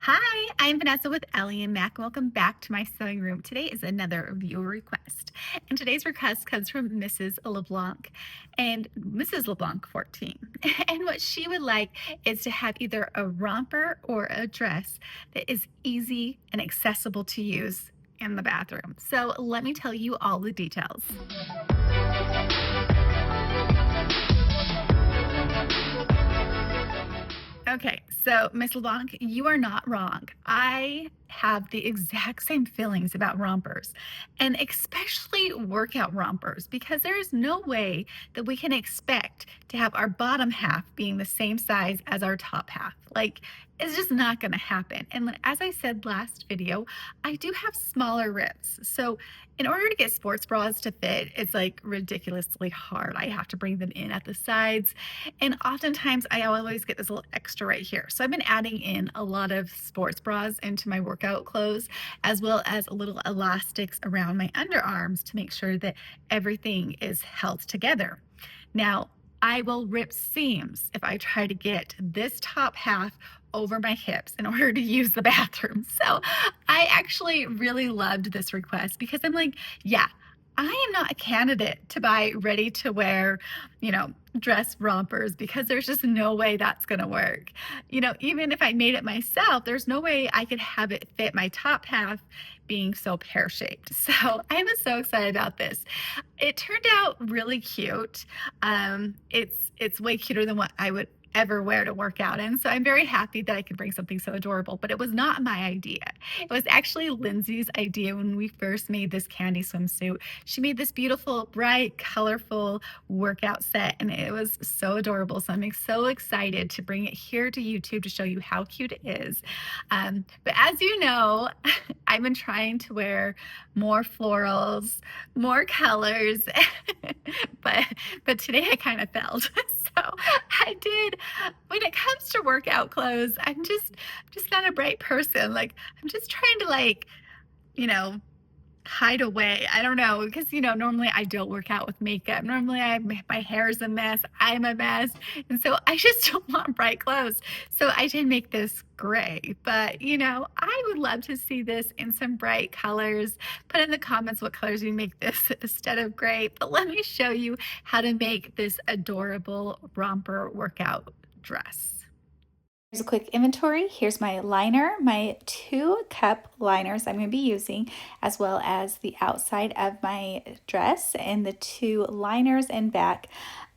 Hi, I'm Vanessa with Ellie Mac. Welcome back to my sewing room. Today is another viewer request. And today's request comes from Mrs. LeBlanc and Mrs. LeBlanc 14. And what she would like is to have either a romper or a dress that is easy and accessible to use in the bathroom. So let me tell you all the details. Okay, so Miss LeBlanc, you are not wrong. I have the exact same feelings about rompers, and especially workout rompers, because there is no way that we can expect to have our bottom half being the same size as our top half. Like, it's just not going to happen. And as I said last video, I do have smaller ribs. So in order to get sports bras to fit, it's like ridiculously hard. I have to bring them in at the sides. And oftentimes I always get this little extra right here. So I've been adding in a lot of sports bras into my workout clothes, as well as a little elastics around my underarms to make sure that everything is held together. Now, I will rip seams if I try to get this top half over my hips in order to use the bathroom. So I actually really loved this request because I'm like, yeah, I am not a candidate to buy ready to wear, dress rompers because there's just no way that's going to work. Even if I made it myself, there's no way I could have it fit my top half being so pear-shaped. So I was so excited about this. It turned out really cute. It's way cuter than what I would ever wear to work out in. So I'm very happy that I could bring something so adorable, but it was not my idea. It was actually Lindsay's idea when we first made this Candi Swimsuit. She made this beautiful, bright, colorful workout set, and it was so adorable. So I'm so excited to bring it here to YouTube to show you how cute it is. But as you know, I've been trying to wear more florals, more colors, but today I kind of failed. So I did. When it comes to workout clothes, I'm just not a bright person. Like I'm just trying to you know, hide away. I don't know, because normally I don't work out with makeup. Normally my hair is a mess. I'm a mess. And so I just don't want bright clothes. So I did make this gray, but I would love to see this in some bright colors. Put in the comments what colors you make this instead of gray. But let me show you how to make this adorable romper workout dress. Here's a quick inventory. Here's my liner, my 2-cup liners I'm going to be using, as well as the outside of my dress and the 2 liners and back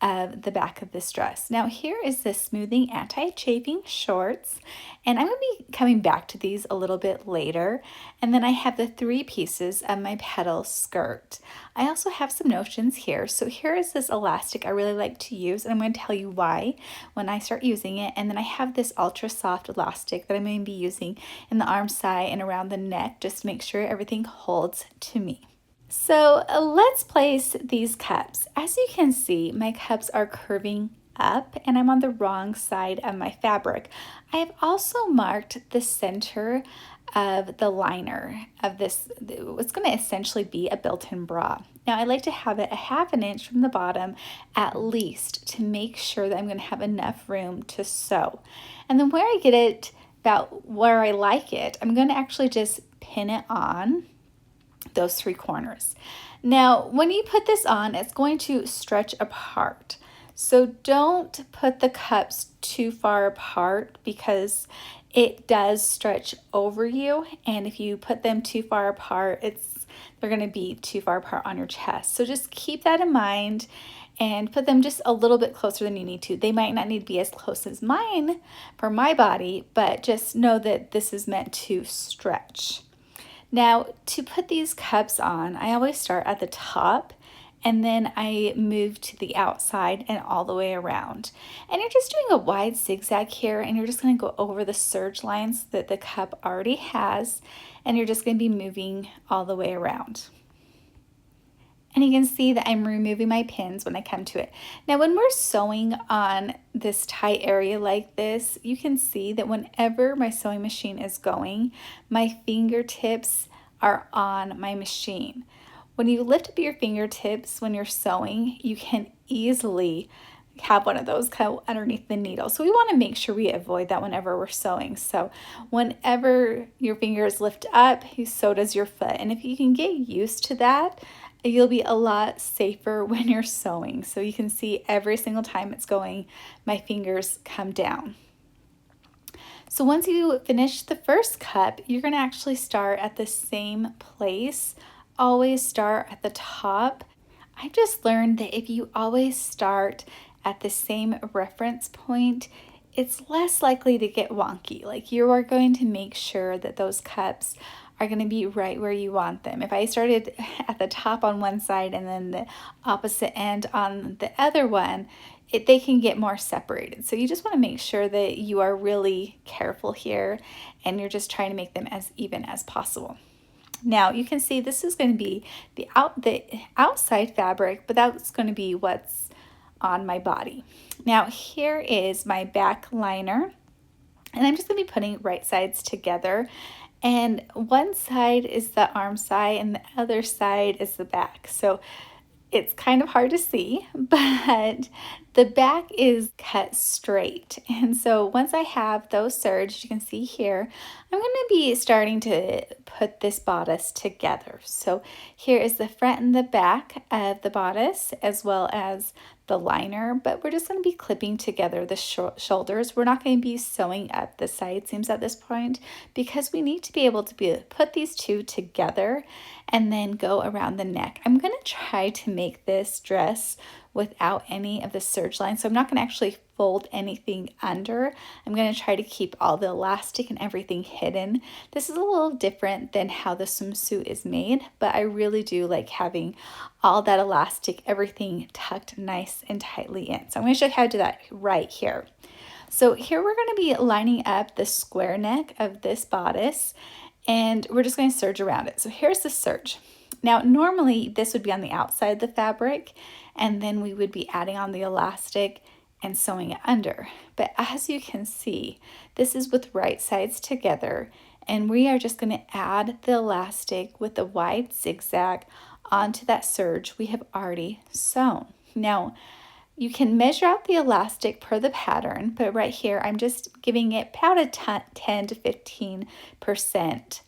of the back of this dress. Now here is the smoothing anti-chafing shorts, and I'm going to be coming back to these a little bit later. And then I have the 3 pieces of my petal skirt. I also have some notions here. So here is this elastic I really like to use, and I'm going to tell you why when I start using it. And then I have this ultra soft elastic that I'm going to be using in the arm side and around the neck just to make sure everything holds to me. So let's place these cups. As you can see, my cups are curving up and I'm on the wrong side of my fabric. I have also marked the center of the liner of this. It's going to essentially be a built-in bra. Now I like to have it a 1/2 inch from the bottom at least to make sure that I'm going to have enough room to sew. And then where I get it about where I like it, I'm going to actually just pin it on those 3 corners. Now, when you put this on, it's going to stretch apart. So don't put the cups too far apart because it does stretch over you. And if you put them too far apart, they're going to be too far apart on your chest. So just keep that in mind and put them just a little bit closer than you need to. They might not need to be as close as mine for my body, but just know that this is meant to stretch. Now, to put these cups on, I always start at the top and then I move to the outside and all the way around. And you're just doing a wide zigzag here, and you're just going to go over the serge lines that the cup already has, and you're just going to be moving all the way around. And you can see that I'm removing my pins when I come to it. Now, when we're sewing on this tight area like this, you can see that whenever my sewing machine is going, my fingertips are on my machine. When you lift up your fingertips when you're sewing, you can easily have one of those kind of underneath the needle. So we want to make sure we avoid that whenever we're sewing. So whenever your fingers lift up, so does your foot. And if you can get used to that, you'll be a lot safer when you're sewing. So you can see every single time it's going, my fingers come down. So once you finish the first cup, you're going to actually start at the same place. Always start at the top. I just learned that if you always start at the same reference point, it's less likely to get wonky. Like, you are going to make sure that those cups are going to be right where you want them. If I started at the top on one side and then the opposite end on the other one, they can get more separated. So you just want to make sure that you are really careful here and you're just trying to make them as even as possible. Now you can see this is going to be the outside fabric, but that's going to be what's on my body. Now here is my back liner, and I'm just going to be putting right sides together. And one side is the arm side and the other side is the back. So it's kind of hard to see, but the back is cut straight. And so once I have those serged, you can see here, I'm going to be starting to put this bodice together. So here is the front and the back of the bodice, as well as the liner, but we're just going to be clipping together the shoulders. We're not going to be sewing up the side seams at this point because we need to be able to put these two together and then go around the neck. I'm going to try to make this dress without any of the serge lines, so I'm not going to actually fold anything under. I'm going to try to keep all the elastic and everything hidden. This is a little different than how the swimsuit is made, but I really do like having all that elastic, everything tucked nice and tightly in. So I'm going to show you how to do that right here. So here we're going to be lining up the square neck of this bodice, and we're just going to serge around it. So here's the serge. Now normally this would be on the outside of the fabric, and then we would be adding on the elastic and sewing it under. But as you can see, this is with right sides together, and we are just going to add the elastic with the wide zigzag onto that serge we have already sewn. Now you can measure out the elastic per the pattern, but right here I'm just giving it about a 10 to 15%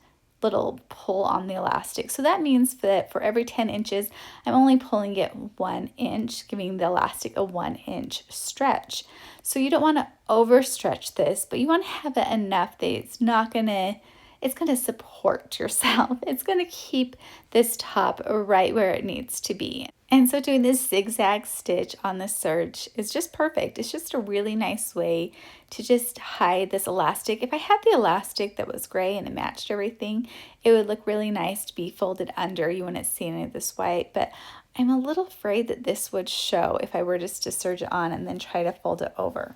little pull on the elastic. So that means that for every 10 inches, I'm only pulling it 1 inch, giving the elastic a 1 inch stretch. So you don't want to overstretch this, but you want to have it enough that it's going to support yourself. It's going to keep this top right where it needs to be. And so doing this zigzag stitch on the serge is just perfect. It's just a really nice way to just hide this elastic. If I had the elastic that was gray and it matched everything, it would look really nice to be folded under. You wouldn't see any of this white, but I'm a little afraid that this would show if I were just to serge it on and then try to fold it over.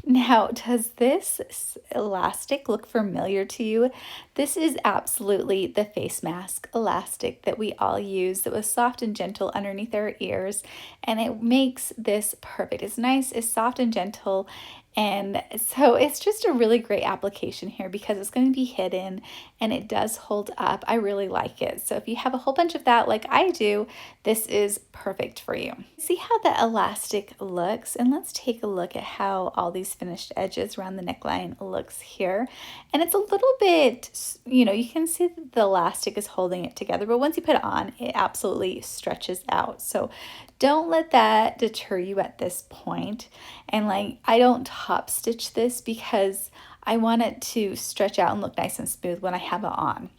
Now, does this elastic look familiar to you? This is absolutely the face mask elastic that we all use that was soft and gentle underneath our ears, and it makes this perfect. It's nice, it's soft and gentle, and so it's just a really great application here because it's going to be hidden and it does hold up. I really like it. So if you have a whole bunch of that like I do, this is perfect for you. See how the elastic looks? And let's take a look at how all these finished edges around the neckline looks here. And it's a little bit, you can see that the elastic is holding it together, but once you put it on, it absolutely stretches out. So don't let that deter you at this point. And I don't top stitch this because I want it to stretch out and look nice and smooth when I have it on.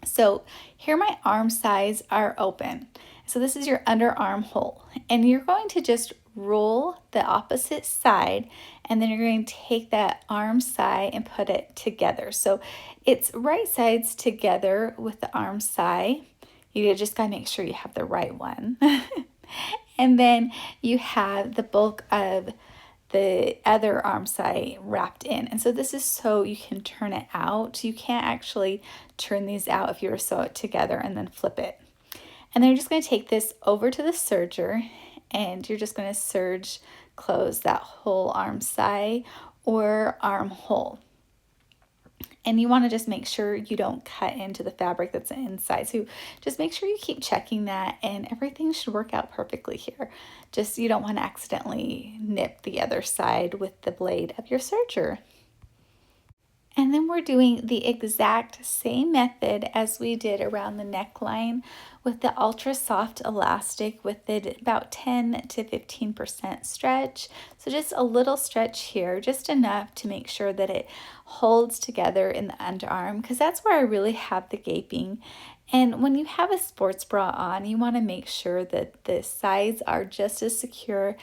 So here my arm sides are open. So this is your underarm hole, and you're going to just roll the opposite side, and then you're going to take that arm side and put it together. So it's right sides together with the arm side. You just gotta make sure you have the right one. And then you have the bulk of the other arm side wrapped in. And so this is so you can turn it out. You can't actually turn these out if you were to sew it together and then flip it. And then you're just going to take this over to the serger, and you're just going to serge close that whole arm side or armhole. And you want to just make sure you don't cut into the fabric that's inside. So just make sure you keep checking that, and everything should work out perfectly here. Just you don't want to accidentally nip the other side with the blade of your serger. And then we're doing the exact same method as we did around the neckline with the ultra soft elastic with it about 10 to 15% stretch. So just a little stretch here, just enough to make sure that it holds together in the underarm, because that's where I really have the gaping. And when you have a sports bra on, you want to make sure that the sides are just as secure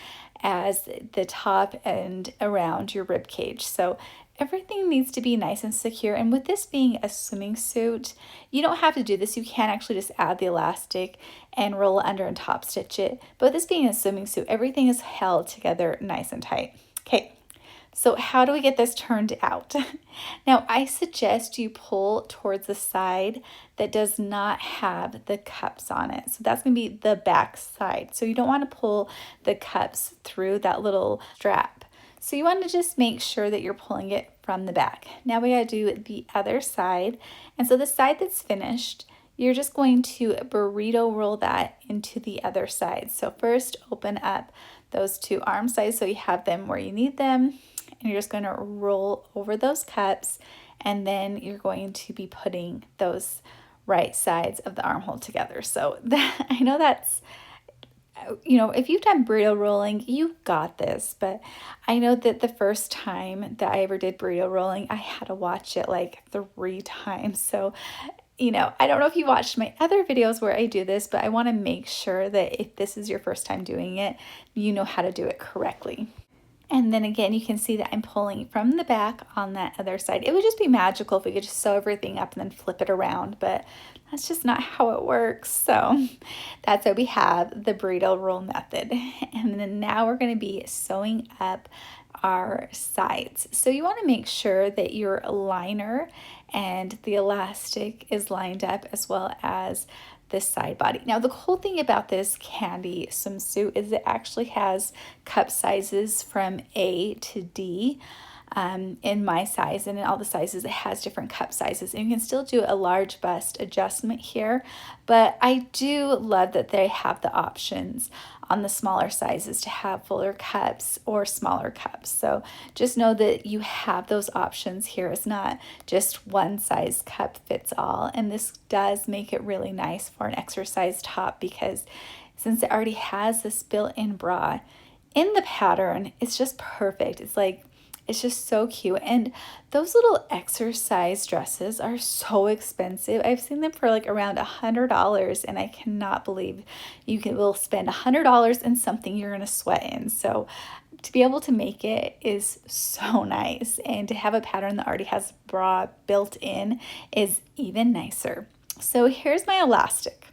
as the top and around your rib cage. So everything needs to be nice and secure. And with this being a swimming suit, you don't have to do this. You can actually just add the elastic and roll it under and top stitch it. But with this being a swimming suit, everything is held together nice and tight. Okay, so how do we get this turned out? Now, I suggest you pull towards the side that does not have the cups on it. So that's going to be the back side. So you don't want to pull the cups through that little strap. So you want to just make sure that you're pulling it from the back. Now we got to do the other side. And so the side that's finished, you're just going to burrito roll that into the other side. So first open up those two arm sides so you have them where you need them. And you're just going to roll over those cups. And then you're going to be putting those right sides of the armhole together. So I know that's, if you've done burrito rolling, you got this. But I know that the first time that I ever did burrito rolling, I had to watch it like 3 times. So, I don't know if you watched my other videos where I do this, but I want to make sure that if this is your first time doing it, you know how to do it correctly. And then again, you can see that I'm pulling from the back on that other side. It would just be magical if we could just sew everything up and then flip it around, but that's just not how it works. So that's why we have the burrito roll method. And then now we're going to be sewing up our sides. So you want to make sure that your liner and the elastic is lined up, as well as this side body. Now the cool thing about this Candi swimsuit is it actually has cup sizes from A to D. In my size and in all the sizes, it has different cup sizes, and you can still do a large bust adjustment here, but I do love that they have the options on the smaller sizes to have fuller cups or smaller cups. So just know that you have those options here. It's not just one size cup fits all, and this does make it really nice for an exercise top, because since it already has this built-in bra in the pattern, it's just perfect. It's just so cute. And those little exercise dresses are so expensive. I've seen them for like around $100, and I cannot believe will spend $100 in something you're gonna sweat in. So to be able to make it is so nice, and to have a pattern that already has bra built in is even nicer. So here's my elastic.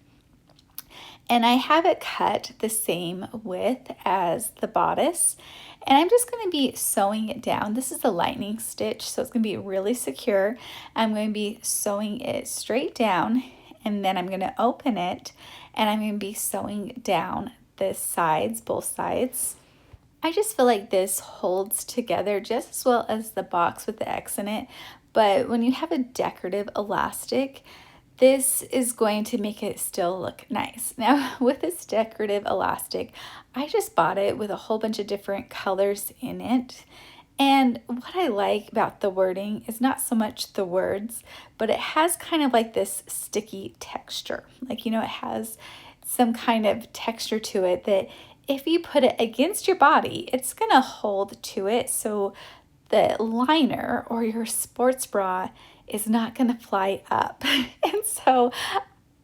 And I have it cut the same width as the bodice. And I'm just going to be sewing it down. This is a lightning stitch, so it's going to be really secure. I'm going to be sewing it straight down, and then I'm going to open it, and I'm going to be sewing down the sides, both sides. I just feel like this holds together just as well as the box with the X in it. But when you have a decorative elastic, this is going to make it still look nice. Now, with this decorative elastic, I just bought it with a whole bunch of different colors in it. And what I like about the wording is not so much the words, but it has kind of like this sticky texture. Like, it has some kind of texture to it that if you put it against your body, it's gonna hold to it. So the liner or your sports bra is not going to fly up. And so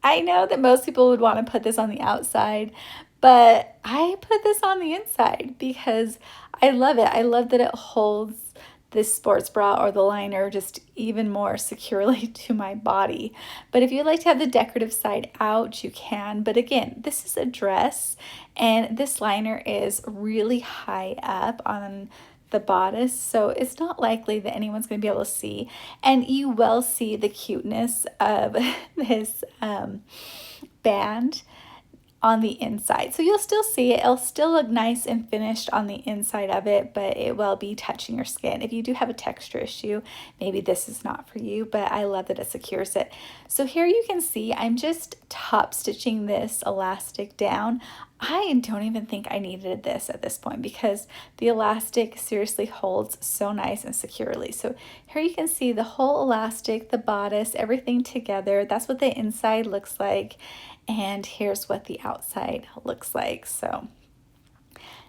I know that most people would want to put this on the outside, but I put this on the inside because I love it. I love that it holds this sports bra or the liner just even more securely to my body. But if you'd like to have the decorative side out, you can. But again, this is a dress, and this liner is really high up on the bodice, so it's not likely that anyone's going to be able to see. And you will see the cuteness of this band on the inside. So you'll still see it. It'll still look nice and finished on the inside of it, but it will be touching your skin. If you do have a texture issue, maybe this is not for you, but I love that it secures it. So here you can see I'm just top stitching this elastic down. I don't even think I needed this at this point because the elastic seriously holds so nice and securely. So here you can see the whole elastic, the bodice, everything together. That's what the inside looks like. And here's what the outside looks like. So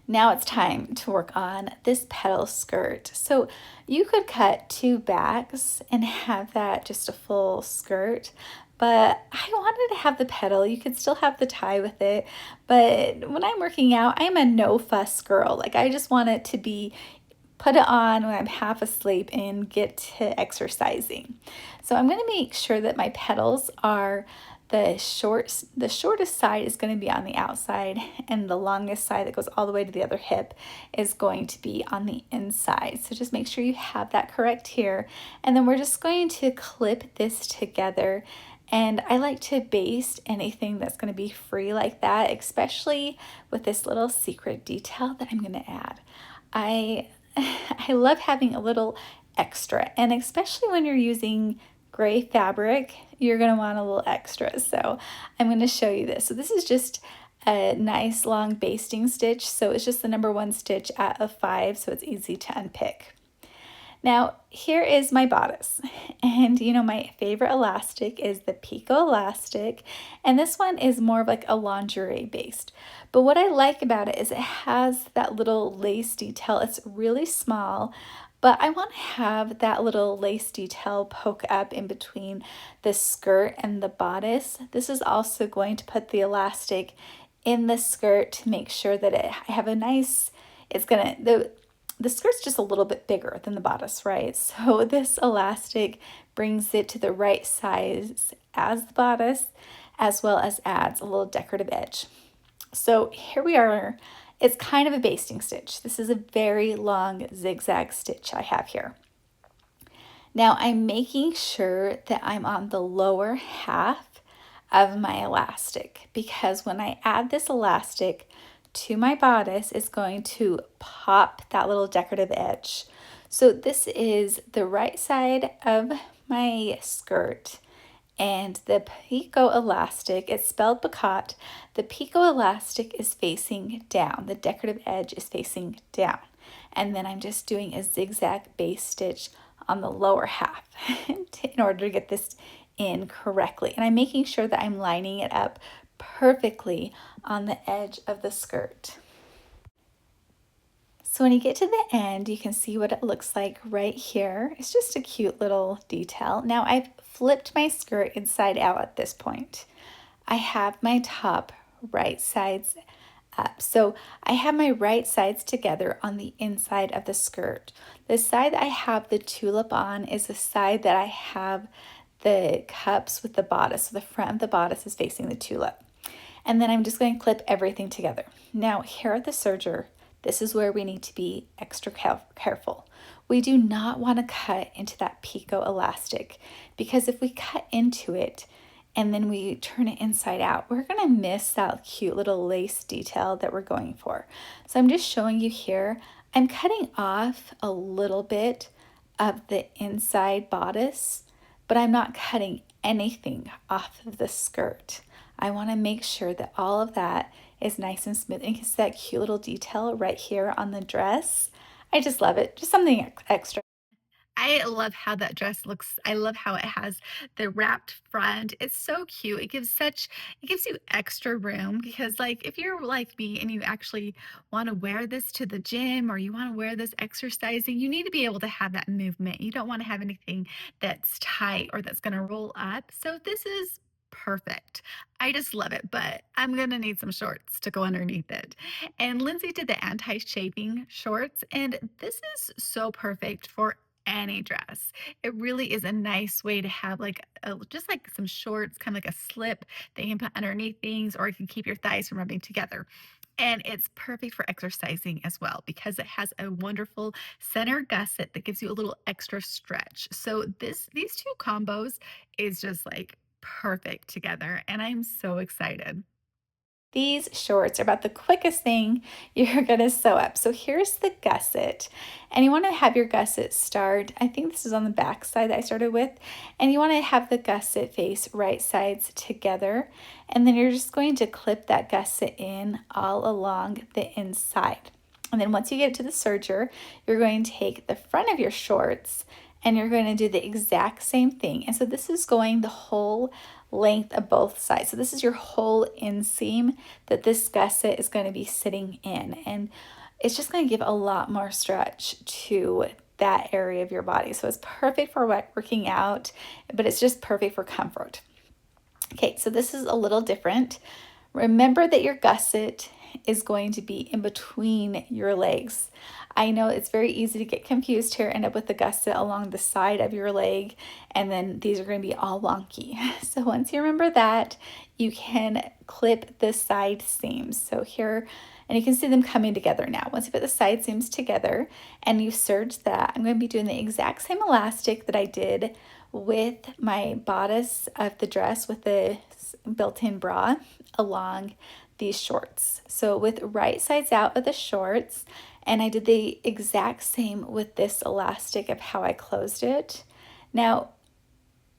now it's time to work on this petal skirt. So you could cut two backs and have that just a full skirt, but I wanted to have the petal. You could still have the tie with it, but when I'm working out, I'm a no fuss girl. Like I just want it to be put it on when I'm half asleep and get to exercising. So I'm going to make sure that my petals are the shortest side is going to be on the outside, and the longest side that goes all the way to the other hip is going to be on the inside. So just make sure you have that correct here. And then we're just going to clip this together. And I like to baste anything that's going to be free like that, especially with this little secret detail that I'm going to add. I I love having a little extra, and especially when you're using gray fabric, you're going to want a little extra. So I'm going to show you this. So this is just a nice long basting stitch. So it's just the number one stitch out of 5, so it's easy to unpick. Now, here is my bodice, and you know, my favorite elastic is the pico elastic, and this one is more of like a lingerie based. But what I like about it is it has that little lace detail. It's really small, but I want to have that little lace detail poke up in between the skirt and the bodice. This is also going to put the elastic in the skirt to make sure that I have a nice, it's gonna, the skirt's just a little bit bigger than the bodice, right? So this elastic brings it to the right size as the bodice, as well as adds a little decorative edge. So here we are. It's kind of a basting stitch. This is a very long zigzag stitch I have here. Now I'm making sure that I'm on the lower half of my elastic, because when I add this elastic to my bodice, it's going to pop that little decorative edge. So this is the right side of my skirt, and the pico elastic, it's spelled picot, the pico elastic is facing down, the decorative edge is facing down. And then I'm just doing a zigzag base stitch on the lower half in order to get this in correctly. And I'm making sure that I'm lining it up perfectly on the edge of the skirt. So when you get to the end, you can see what it looks like right here. It's just a cute little detail. Now I've flipped my skirt inside out at this point. I have my top right sides up. So I have my right sides together on the inside of the skirt. The side that I have the tulip on is the side that I have the cups with the bodice. So the front of the bodice is facing the tulip. And then I'm just going to clip everything together. Now here at the serger, this is where we need to be extra careful. We do not want to cut into that pico elastic, because if we cut into it and then we turn it inside out, we're going to miss that cute little lace detail that we're going for. So I'm just showing you here. I'm cutting off a little bit of the inside bodice, but I'm not cutting anything off of the skirt. I want to make sure that all of that is nice and smooth. And you can see that cute little detail right here on the dress. I just love it. Just something extra. I love how that dress looks. I love how it has the wrapped front. It's so cute. It gives you extra room, because like if you're like me and you actually want to wear this to the gym, or you want to wear this exercising, you need to be able to have that movement. You don't want to have anything that's tight or that's going to roll up. So this is perfect. I just love it, but I'm going to need some shorts to go underneath it. And Lindsay did the anti-chafing shorts, and this is so perfect for any dress. It really is a nice way to have like just like some shorts, kind of like a slip that you can put underneath things, or you can keep your thighs from rubbing together. And it's perfect for exercising as well, because it has a wonderful center gusset that gives you a little extra stretch. So these two combos is just like perfect together, and I'm so excited. These shorts are about the quickest thing you're gonna sew up. So here's the gusset. And you wanna have your gusset start, I think this is on the back side that I started with, and you wanna have the gusset face right sides together. And then you're just going to clip that gusset in all along the inside. And then once you get to the serger, you're going to take the front of your shorts and you're going to do the exact same thing. And so this is going the whole length of both sides. So this is your whole inseam that this gusset is going to be sitting in. And it's just going to give a lot more stretch to that area of your body. So it's perfect for working out, but it's just perfect for comfort. Okay, so this is a little different. Remember that your gusset is going to be in between your legs. I know it's very easy to get confused here, end up with the gusset along the side of your leg, and then these are going to be all wonky. So once you remember that, you can clip the side seams. So here, and you can see them coming together now. Once you put the side seams together and you serge that, I'm going to be doing the exact same elastic that I did with my bodice of the dress with the built-in bra along these shorts. So with right sides out of the shorts, and I did the exact same with this elastic of how I closed it. Now,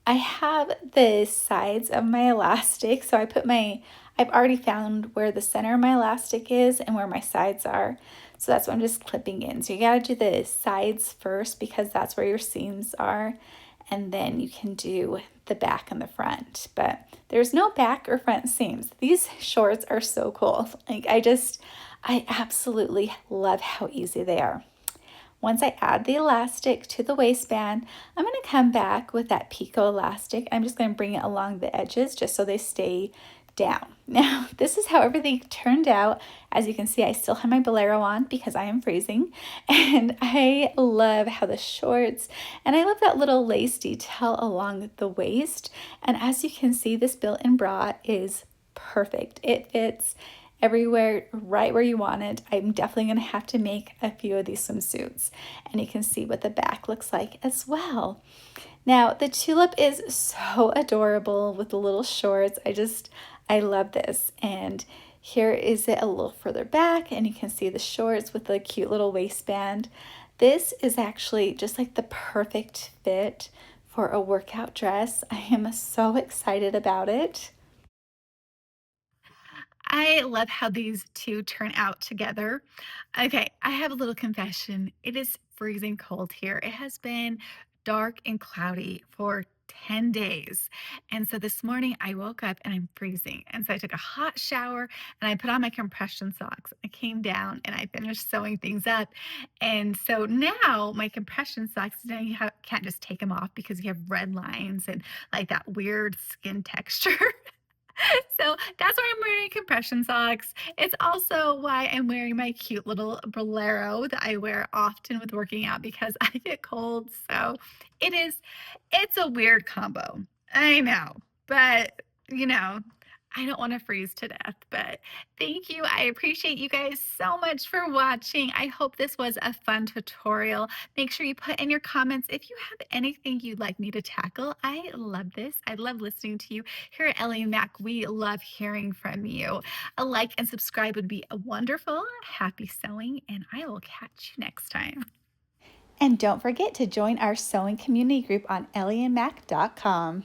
I have the sides of my elastic, so I've already found where the center of my elastic is and where my sides are. So that's what I'm just clipping in. So you gotta do the sides first because that's where your seams are, and then you can do the back and the front. But there's no back or front seams. These shorts are so cool. I absolutely love how easy they are. Once I add the elastic to the waistband, I'm going to come back with that pico elastic. I'm just going to bring it along the edges just so they stay down. Now, this is how everything turned out. As you can see, I still have my bolero on because I am freezing, and I love how the shorts, and I love that little lace detail along the waist. And as you can see, this built-in bra is perfect. It fits everywhere right where you want it. I'm definitely going to have to make a few of these swimsuits, and you can see what the back looks like as well. Now, the tulip is so adorable with the little shorts. I love this. And here is it a little further back, and you can see the shorts with the cute little waistband. This is actually just like the perfect fit for a workout dress. I am so excited about it. I love how these two turn out together. Okay, I have a little confession. It is freezing cold here. It has been dark and cloudy for 10 days. And so this morning I woke up and I'm freezing. And so I took a hot shower and I put on my compression socks. I came down and I finished sewing things up. And so now my compression socks, now can't just take them off because you have red lines and like that weird skin texture. So that's why I'm wearing compression socks. It's also why I'm wearing my cute little bolero that I wear often with working out because I get cold. So it is, it's a weird combo. I know, but you know, I don't want to freeze to death. But thank you. I appreciate you guys so much for watching. I hope this was a fun tutorial. Make sure you put in your comments if you have anything you'd like me to tackle. I love this. I love listening to you. Here at Ellie Mac, we love hearing from you. A like and subscribe would be wonderful. Happy sewing, and I will catch you next time. And don't forget to join our sewing community group on ellieandmac.com.